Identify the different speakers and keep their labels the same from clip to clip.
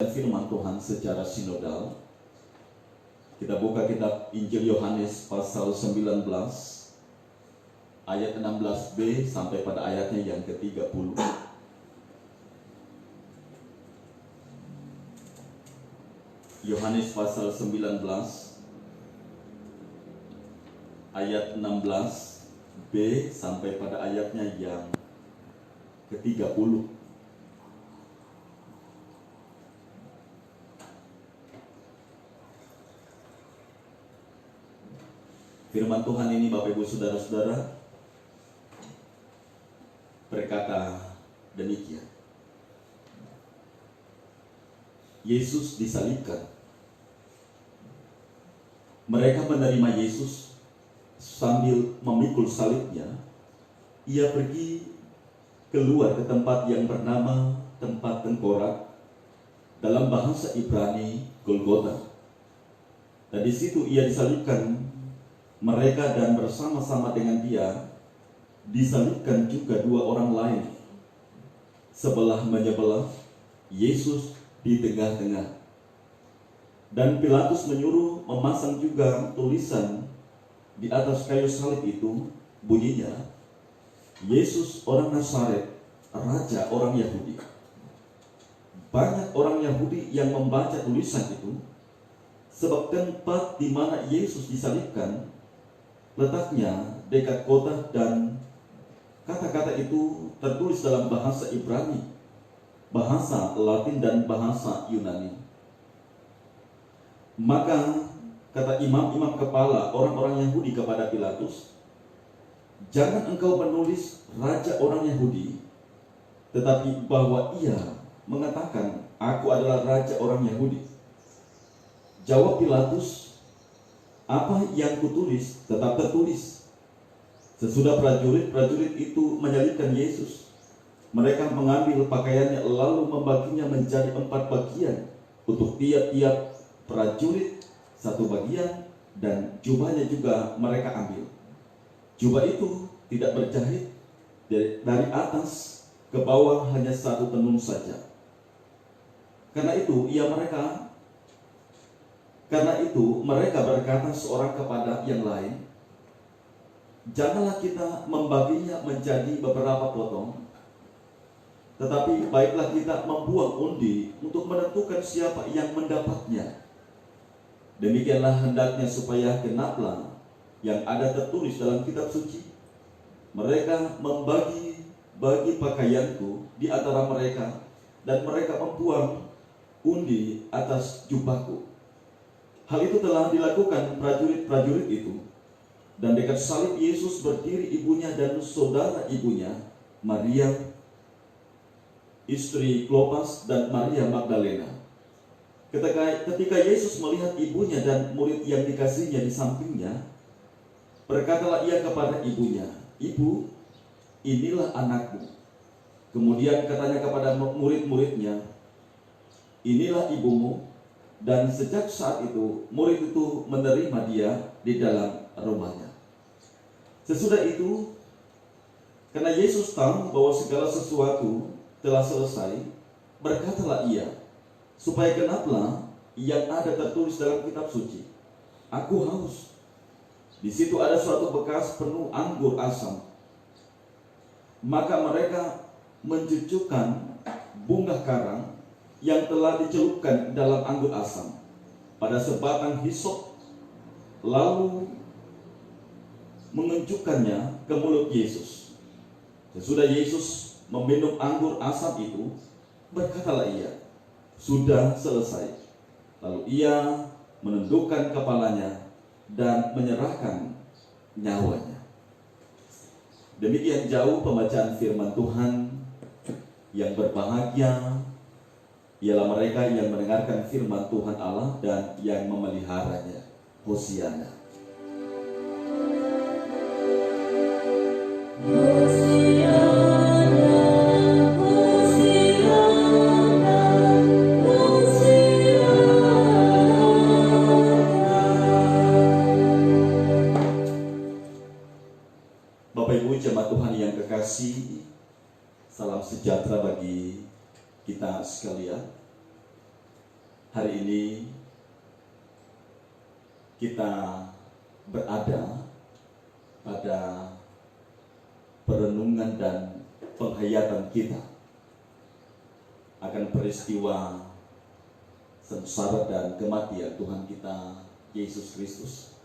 Speaker 1: Firman Tuhan secara sinodal. Kita buka kitab Injil Yohanes pasal 19 ayat 16b sampai pada ayatnya yang ke-30. Yohanes pasal 19 ayat 16b sampai pada ayatnya yang ke-30. Firman Tuhan ini, Bapak Ibu Saudara-saudara, berkata demikian. Yesus disalibkan. Mereka menerima Yesus sambil memikul salibnya. Ia pergi keluar ke tempat yang bernama tempat tengkorak, dalam bahasa Ibrani Golgota. Dan di situ ia disalibkan. Mereka dan bersama-sama dengan dia disalibkan juga dua orang lain, sebelah menyebelah, Yesus di tengah-tengah. Dan Pilatus menyuruh memasang juga tulisan di atas kayu salib itu, bunyinya, Yesus orang Nazaret, Raja orang Yahudi. Banyak orang Yahudi yang membaca tulisan itu, sebab tempat di mana Yesus disalibkan letaknya dekat kota, dan kata-kata itu tertulis dalam bahasa Ibrani, bahasa Latin, dan bahasa Yunani. Maka kata imam-imam kepala orang-orang Yahudi kepada Pilatus, "Jangan engkau menulis Raja orang Yahudi, tetapi bahwa ia mengatakan, aku adalah Raja orang Yahudi." Jawab Pilatus, "Apa yang kutulis tetap tertulis." Sesudah prajurit itu menyalibkan Yesus, mereka mengambil pakaiannya lalu membaginya menjadi 4 bagian, untuk tiap-tiap prajurit 1 bagian, dan jubahnya juga mereka ambil. Jubah itu tidak berjahit, dari atas ke bawah hanya 1 tenun saja. Karena itu mereka berkata seorang kepada yang lain, "Janganlah kita membaginya menjadi beberapa potong, tetapi baiklah kita membuang undi untuk menentukan siapa yang mendapatnya. Demikianlah hendaknya supaya genaplah yang ada tertulis dalam kitab suci. Mereka membagi pakaianku di antara mereka, dan mereka membuang undi atas jubahku." Hal itu telah dilakukan prajurit-prajurit itu, dan dekat salib Yesus berdiri ibunya dan saudara ibunya, Maria, istri Klopas, dan Maria Magdalena. Ketika Yesus melihat ibunya dan murid yang dikasihnya di sampingnya, berkatalah ia kepada ibunya, "Ibu, inilah anakmu." Kemudian katanya kepada murid-muridnya, "Inilah ibumu." Dan sejak saat itu, murid itu menerima dia di dalam rumahnya. Sesudah itu, karena Yesus tahu bahwa segala sesuatu telah selesai, berkatalah ia, supaya genaplah yang ada tertulis dalam kitab suci, "Aku haus." Di situ ada suatu bekas penuh anggur asam. Maka mereka mencucukkan bunga karang yang telah dicelupkan dalam anggur asam pada sebatang hisop, lalu mengencukkannya ke mulut Yesus. Sesudah Yesus meminum anggur asam itu, berkatalah ia, "Sudah selesai." Lalu ia menundukkan kepalanya dan menyerahkan nyawanya. Demikian jauh pembacaan firman Tuhan. Yang berbahagia ialah mereka yang mendengarkan firman Tuhan Allah dan yang memeliharanya. Hosiana. Bapak Ibu jemaat Tuhan yang kekasih, salam sejahtera bagi kita sekalian. Hari ini kita berada pada perenungan dan penghayatan kita akan peristiwa sengsara dan kematian Tuhan kita Yesus Kristus.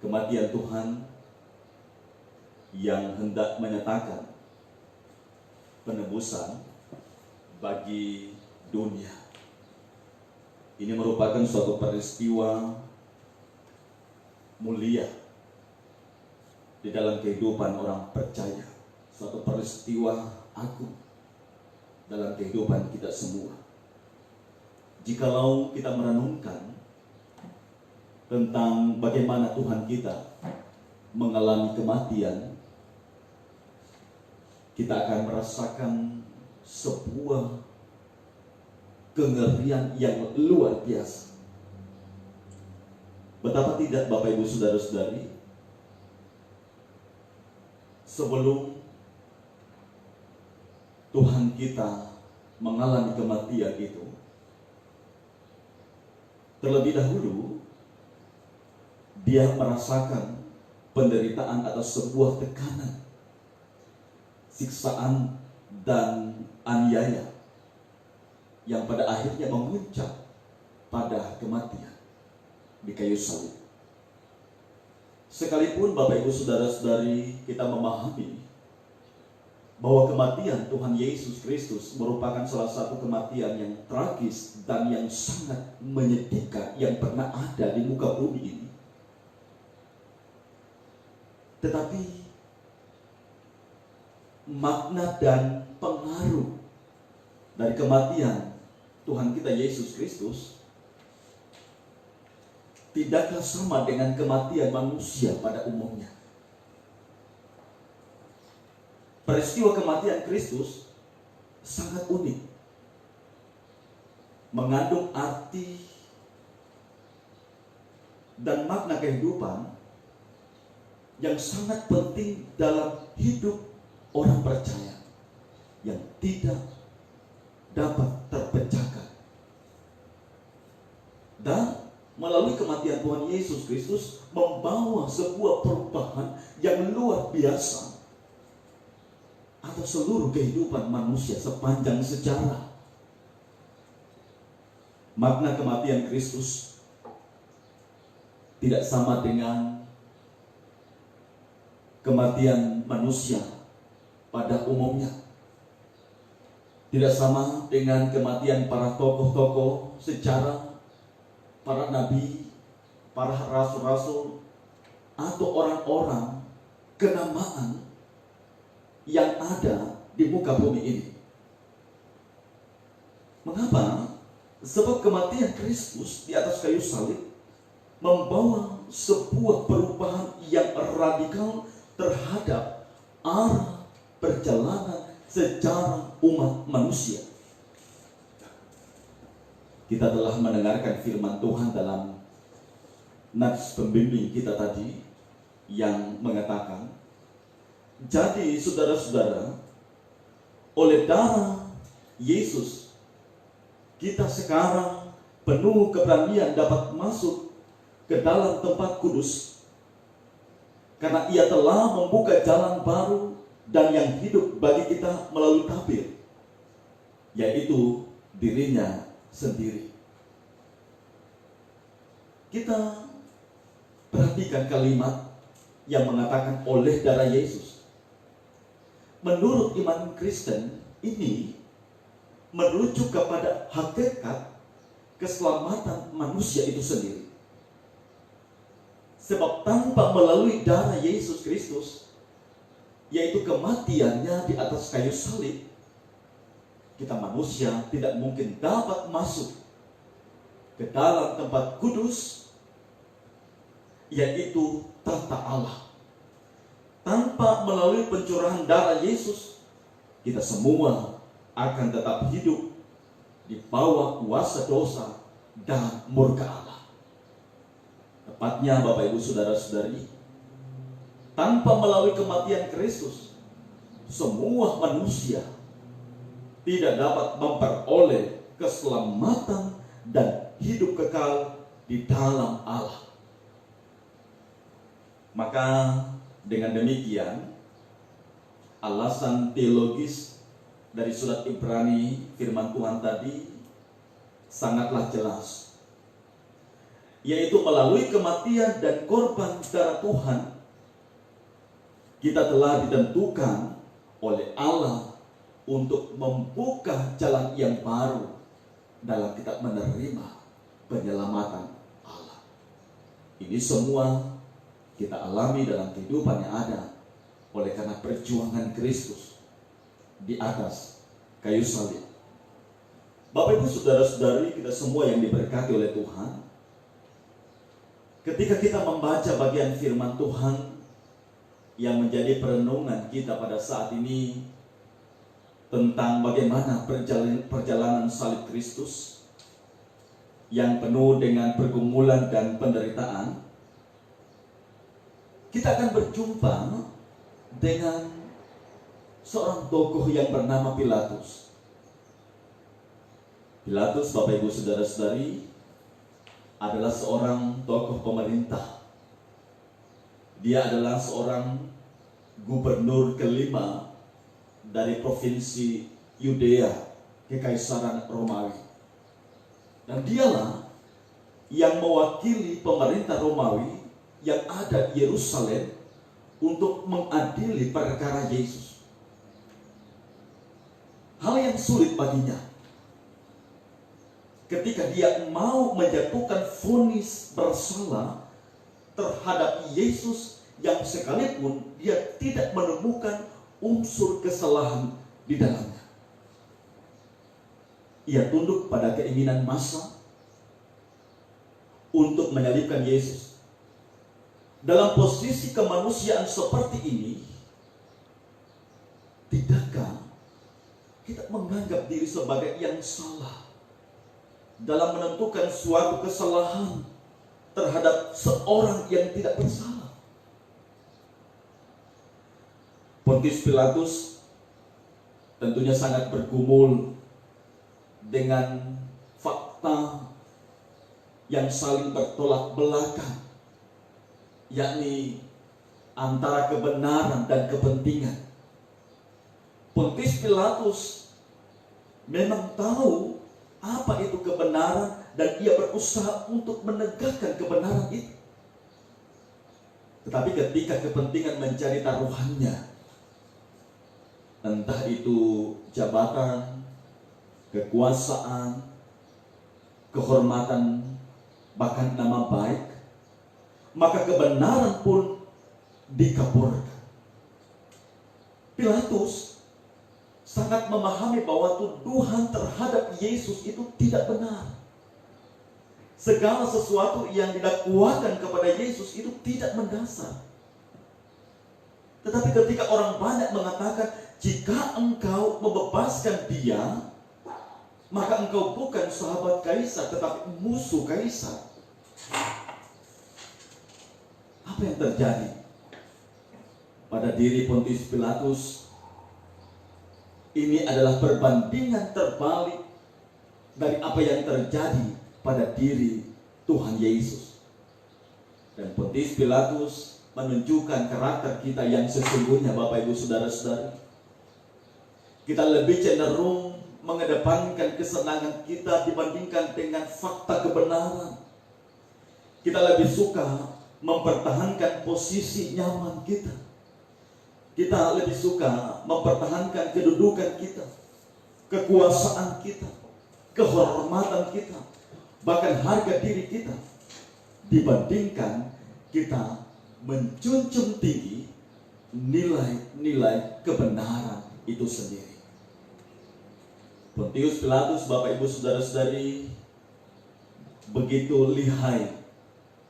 Speaker 1: Kematian Tuhan yang hendak menyatakan penebusan bagi dunia. Ini merupakan suatu peristiwa mulia di dalam kehidupan orang percaya, suatu peristiwa agung dalam kehidupan kita semua. Jikalau kita merenungkan tentang bagaimana Tuhan kita mengalami kematian, kita akan merasakan sebuah kengerian yang luar biasa. Betapa tidak Bapak Ibu Saudara-saudari, sebelum Tuhan kita mengalami kematian itu, terlebih dahulu dia merasakan penderitaan atas sebuah tekanan, siksaan dan aniaya yang pada akhirnya memuncak pada kematian di kayu salib. Sekalipun Bapak Ibu Saudara-saudari kita memahami bahwa kematian Tuhan Yesus Kristus merupakan salah satu kematian yang tragis dan yang sangat menyedihkan yang pernah ada di muka bumi ini, tetapi makna dan pengaruh dari kematian Tuhan kita Yesus Kristus tidaklah sama dengan kematian manusia pada umumnya. Peristiwa kematian Kristus sangat unik, mengandung arti dan makna kehidupan yang sangat penting dalam hidup orang percaya yang tidak dapat terpecahkan. Dan melalui kematian Tuhan Yesus Kristus membawa sebuah perubahan yang luar biasa atas seluruh kehidupan manusia sepanjang sejarah. Makna kematian Kristus tidak sama dengan kematian manusia pada umumnya. Tidak sama dengan kematian para tokoh-tokoh sejarah, para nabi, para rasul-rasul, atau orang-orang kenamaan yang ada di muka bumi ini. Mengapa? Sebab kematian Kristus di atas kayu salib membawa sebuah perubahan yang radikal terhadap arah perjalanan sejarah umat manusia. Kita telah mendengarkan firman Tuhan dalam nats pembimbing kita tadi yang mengatakan, jadi saudara-saudara, oleh darah Yesus kita sekarang penuh keberanian dapat masuk ke dalam tempat kudus, karena Ia telah membuka jalan baru dan yang hidup bagi kita melalui tabir, yaitu dirinya sendiri. Kita perhatikan kalimat yang mengatakan oleh darah Yesus. Menurut iman Kristen ini merujuk kepada hakikat keselamatan manusia itu sendiri. Sebab tanpa melalui darah Yesus Kristus, yaitu kematiannya di atas kayu salib, kita manusia tidak mungkin dapat masuk ke dalam tempat kudus, yaitu tahta Allah. Tanpa melalui pencurahan darah Yesus, kita semua akan tetap hidup di bawah kuasa dosa dan murka Allah. Tepatnya Bapak Ibu Saudara-saudari, tanpa melalui kematian Kristus, semua manusia tidak dapat memperoleh keselamatan dan hidup kekal di dalam Allah. Maka dengan demikian, alasan teologis dari surat Ibrani firman Tuhan tadi sangatlah jelas, yaitu melalui kematian dan korban darah Tuhan, kita telah ditentukan oleh Allah untuk membuka jalan yang baru dalam kita menerima penyelamatan Allah. Ini semua kita alami dalam kehidupan yang ada oleh karena perjuangan Kristus di atas kayu salib. Bapak Ibu saudara-saudari kita semua yang diberkati oleh Tuhan, ketika kita membaca bagian firman Tuhan yang menjadi perenungan kita pada saat ini tentang bagaimana perjalanan salib Kristus yang penuh dengan pergumulan dan penderitaan, kita akan berjumpa dengan seorang tokoh yang bernama Pilatus. Pilatus, Bapak Ibu saudara-saudari, adalah seorang tokoh pemerintah. Dia adalah seorang gubernur kelima dari provinsi Yudea, Kekaisaran Romawi. Dan dialah yang mewakili pemerintah Romawi yang ada di Yerusalem untuk mengadili perkara Yesus. Hal yang sulit baginya ketika dia mau menjatuhkan vonis bersalah terhadap Yesus yang sekalipun dia tidak menemukan unsur kesalahan di dalamnya. Ia tunduk pada keinginan massa untuk menyalibkan Yesus. Dalam posisi kemanusiaan seperti ini, tidakkah kita menganggap diri sebagai yang salah dalam menentukan suatu kesalahan terhadap seorang yang tidak bersalah? Pontius Pilatus tentunya sangat bergumul dengan fakta yang saling bertolak belakang, yakni antara kebenaran dan kepentingan. Pontius Pilatus memang tahu apa itu kebenaran dan ia berusaha untuk menegakkan kebenaran itu. Tetapi ketika kepentingan mencari taruhannya, entah itu jabatan, kekuasaan, kehormatan, bahkan nama baik, maka kebenaran pun dikaburkan. Pilatus sangat memahami bahwa tuduhan terhadap Yesus itu tidak benar. Segala sesuatu yang didakwakan kepada Yesus itu tidak mendasar. Tetapi ketika orang banyak mengatakan, jika engkau membebaskan dia, maka engkau bukan sahabat Kaisar, tetapi musuh Kaisar. Apa yang terjadi pada diri Pontius Pilatus? Ini adalah perbandingan terbalik dari apa yang terjadi pada diri Tuhan Yesus. Dan Pontius Pilatus menunjukkan karakter kita yang sesungguhnya, Bapak Ibu saudara-saudari. Kita lebih cenderung mengedepankan kesenangan kita dibandingkan dengan fakta kebenaran. Kita lebih suka mempertahankan posisi nyaman kita. Kita lebih suka mempertahankan kedudukan kita, kekuasaan kita, kehormatan kita, bahkan harga diri kita, dibandingkan kita menjunjung tinggi nilai-nilai kebenaran itu sendiri. Pontius Pilatus, Bapak Ibu saudara-saudari, begitu lihai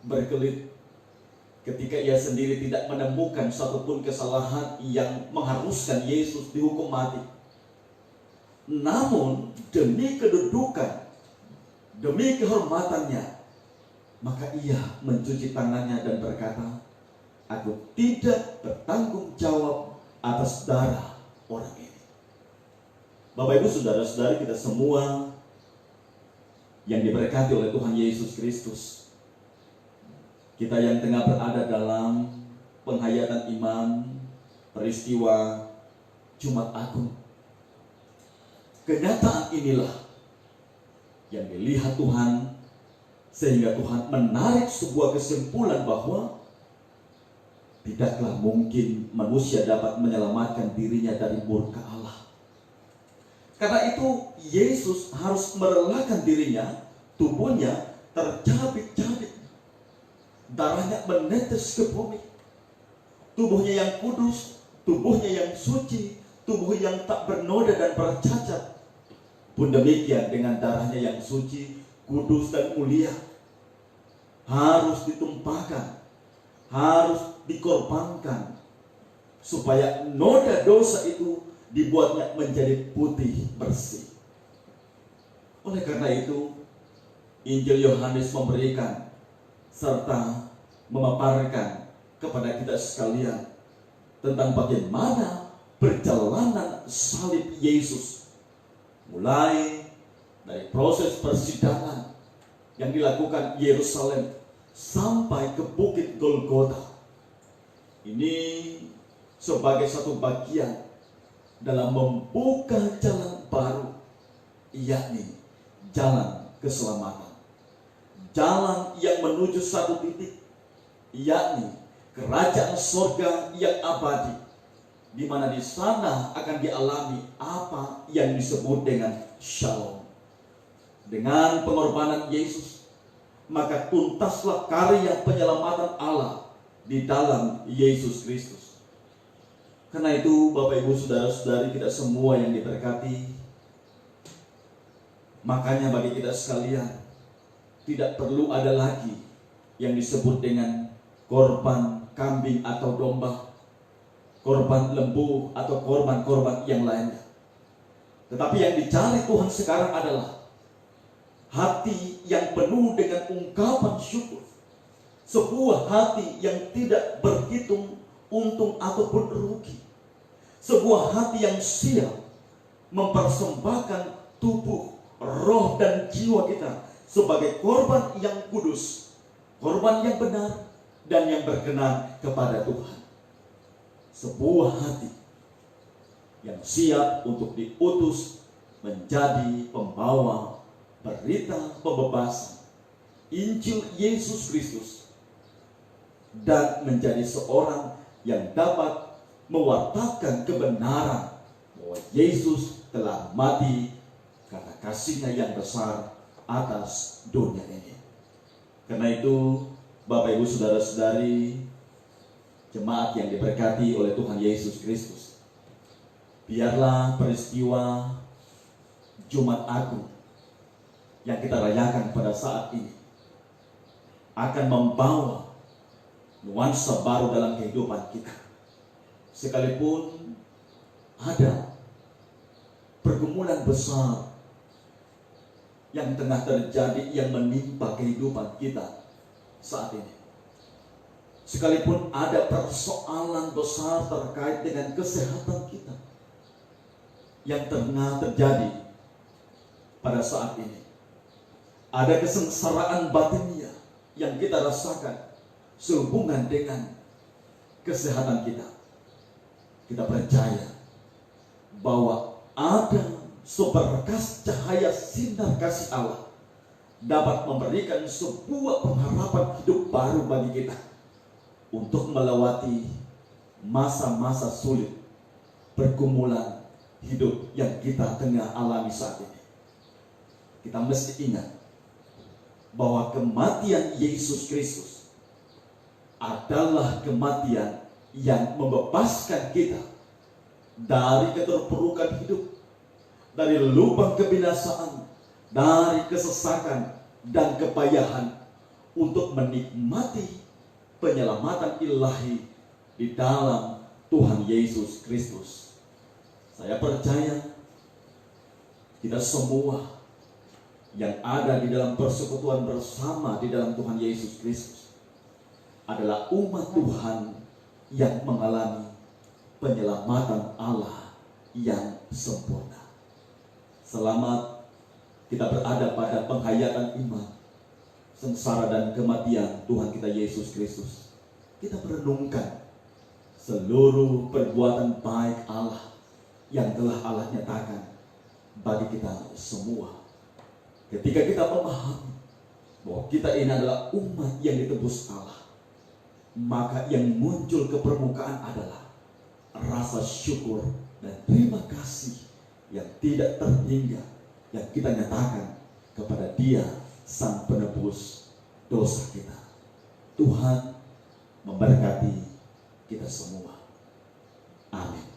Speaker 1: berkelit ketika ia sendiri tidak menemukan satupun kesalahan yang mengharuskan Yesus dihukum mati. Namun demi kedudukan, demi kehormatannya, maka ia mencuci tangannya dan berkata, aku tidak bertanggung jawab atas darah orang ini. Bapak Ibu saudara-saudari, kita semua yang diberkati oleh Tuhan Yesus Kristus, kita yang tengah berada dalam penghayatan iman peristiwa Jumat Agung, kenyataan inilah yang dilihat Tuhan, sehingga Tuhan menarik sebuah kesimpulan bahwa tidaklah mungkin manusia dapat menyelamatkan dirinya dari murka Allah. Karena itu Yesus harus merelakan dirinya, tubuhnya tercabik-cabik, darahnya menetes ke bumi. Tubuhnya yang kudus, tubuhnya yang suci, tubuh yang tak bernoda dan bercacat, pun demikian dengan darahnya yang suci, kudus dan mulia, harus ditumpahkan, harus dikorbankan, supaya noda dosa itu dibuatnya menjadi putih bersih. Oleh karena itu, Injil Yohanes memberikan serta memaparkan kepada kita sekalian tentang bagaimana perjalanan salib Yesus, mulai dari proses persidangan yang dilakukan Yerusalem sampai ke Bukit Golgota. Ini sebagai satu bagian dalam membuka jalan baru, yakni jalan keselamatan. Jalan yang menuju satu titik, yakni kerajaan surga yang abadi, di mana di sana akan dialami apa yang disebut dengan Shalom. Dengan pengorbanan Yesus, maka tuntaslah karya penyelamatan Allah di dalam Yesus Kristus. Karena itu, Bapak Ibu Saudara-saudari kita semua yang diberkati, makanya bagi kita sekalian tidak perlu ada lagi yang disebut dengan korban kambing atau domba, korban lembu atau korban-korban yang lainnya. Tetapi yang dicari Tuhan sekarang adalah hati yang penuh dengan ungkapan syukur, sebuah hati yang tidak berhitung untung ataupun rugi, sebuah hati yang siap mempersembahkan tubuh, roh dan jiwa kita sebagai korban yang kudus, korban yang benar dan yang berkenan kepada Tuhan. Sebuah hati yang siap untuk diutus menjadi pembawa berita pembebasan Injil Yesus Kristus, dan menjadi seorang yang dapat mewartakan kebenaran bahwa Yesus telah mati karena kasih-Nya yang besar atas dunia ini. Karena itu, Bapak Ibu Saudara-saudari, jemaat yang diberkati oleh Tuhan Yesus Kristus, biarlah peristiwa Jumat Agung yang kita rayakan pada saat ini akan membawa nuansa baru dalam kehidupan kita. Sekalipun ada pergumulan besar yang tengah terjadi yang menimpa kehidupan kita saat ini, sekalipun ada persoalan besar terkait dengan kesehatan kita yang tengah terjadi pada saat ini, ada kesengsaraan batinnya yang kita rasakan sehubungan dengan kesehatan kita. Kita percaya bahwa ada seberkas cahaya sinar kasih Allah dapat memberikan sebuah pengharapan hidup baru bagi kita untuk melewati masa-masa sulit, pergumulan hidup yang kita tengah alami saat ini. Kita mesti ingat bahwa kematian Yesus Kristus adalah kematian yang membebaskan kita dari keterpurukan hidup, dari lubang kebinasaan, dari kesesakan dan kepayahan, untuk menikmati penyelamatan ilahi di dalam Tuhan Yesus Kristus. Saya percaya kita semua yang ada di dalam persekutuan bersama di dalam Tuhan Yesus Kristus adalah umat Tuhan yang mengalami penyelamatan Allah yang sempurna. Selamat kita berada pada penghayatan iman, sengsara dan kematian Tuhan kita Yesus Kristus, kita merenungkan seluruh perbuatan baik Allah yang telah Allah nyatakan bagi kita semua. Ketika kita memahami bahwa kita ini adalah umat yang ditebus Allah, maka yang muncul ke permukaan adalah rasa syukur dan terima kasih yang tidak terhingga yang kita nyatakan kepada Dia, Sang Penebus dosa kita. Tuhan memberkati kita semua. Amin.